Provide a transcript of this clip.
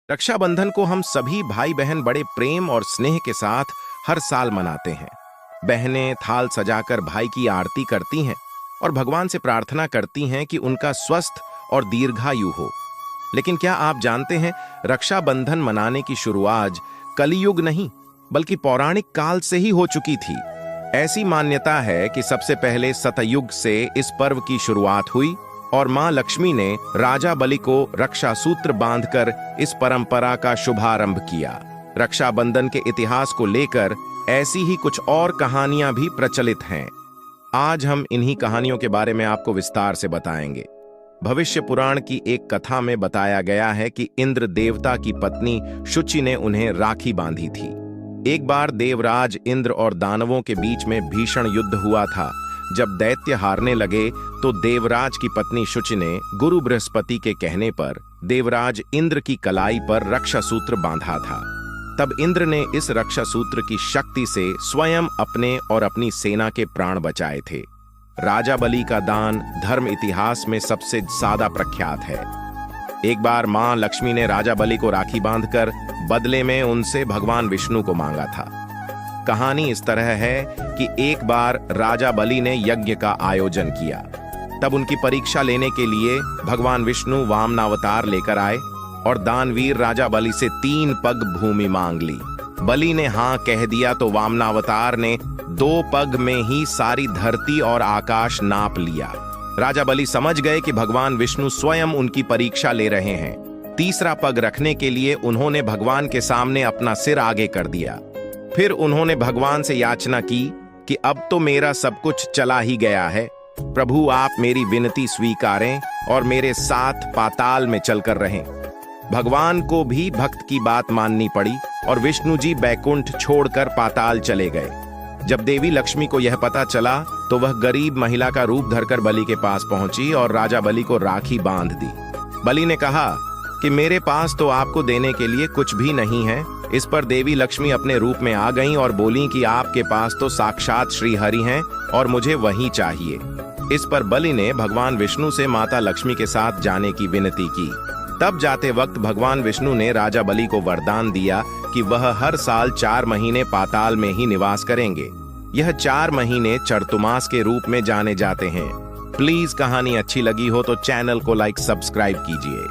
रक्षाबंधन को हम सभी भाई बहन बड़े प्रेम और स्नेह के साथ हर साल मनाते हैं। बहनें थाल सजाकर भाई की आरती करती हैं और भगवान से प्रार्थना करती हैं कि उनका स्वस्थ और दीर्घायु हो। लेकिन क्या आप जानते हैं, रक्षाबंधन मनाने की शुरुआत कलियुग नहीं बल्कि पौराणिक काल से ही हो चुकी थी। ऐसी मान्यता है कि सबसे पहले सतयुग से इस पर्व की शुरुआत हुई और मां लक्ष्मी ने राजा बलि को रक्षा सूत्र बांधकर इस परंपरा का शुभारंभ किया। रक्षाबंधन के इतिहास को लेकर ऐसी ही कुछ और कहानियां भी प्रचलित हैं। आज हम इन्हीं कहानियों के बारे में आपको विस्तार से बताएंगे। भविष्य पुराण की एक कथा में बताया गया है कि इंद्र देवता की पत्नी शुचि ने उन्हें राखी बांधी थी। एक बार देवराज इंद्र और दानवों के बीच में भीषण युद्ध हुआ था। जब दैत्य हारने लगे तो देवराज की पत्नी शुचि ने गुरु बृहस्पति के कहने पर देवराज इंद्र की कलाई पर रक्षा सूत्र बांधा था। तब इंद्र ने इस रक्षा सूत्र की शक्ति से स्वयं अपने और अपनी सेना के प्राण बचाए थे। राजा बलि का दान धर्म इतिहास में सबसे ज्यादा प्रख्यात है। एक बार मां लक्ष्मी ने राजा बलि को राखी बांधकर बदले में उनसे भगवान विष्णु को मांगा था। कहानी इस तरह है कि एक बार राजा बलि ने यज्ञ का आयोजन किया। तब उनकी परीक्षा लेने के लिए भगवान विष्णु वामनावतार लेकर आए और दानवीर राजा बलि से 3 पग भूमि मांग ली। बलि ने हां कह दिया तो वामनावतार ने 2 पग में ही सारी धरती और आकाश नाप लिया। राजा बलि समझ गए कि भगवान विष्णु स्वयं उनकी परीक्षा ले रहे हैं। तीसरा पग रखने के लिए उन्होंने भगवान के सामने अपना सिर आगे कर दिया। फिर उन्होंने भगवान से याचना की कि अब तो मेरा सब कुछ चला ही गया है, प्रभु आप मेरी विनती स्वीकारें और मेरे साथ पाताल में चलकर रहें। भगवान को भी भक्त की बात माननी पड़ी और विष्णु जी बैकुंठ छोड़कर पाताल चले गए। जब देवी लक्ष्मी को यह पता चला तो वह गरीब महिला का रूप धरकर बलि के पास पहुंची और राजा बलि को राखी बांध दी। बलि ने कहा कि मेरे पास तो आपको देने के लिए कुछ भी नहीं है। इस पर देवी लक्ष्मी अपने रूप में आ गईं और बोली कि आपके पास तो साक्षात श्री हरि हैं और मुझे वही चाहिए। इस पर बलि ने भगवान विष्णु से माता लक्ष्मी के साथ जाने की विनती की। तब जाते वक्त भगवान विष्णु ने राजा बलि को वरदान दिया कि वह हर साल 4 महीने पाताल में ही निवास करेंगे। यह 4 महीने चरतुमास के रूप में जाने जाते हैं। प्लीज कहानी अच्छी लगी हो तो चैनल को लाइक सब्सक्राइब कीजिए।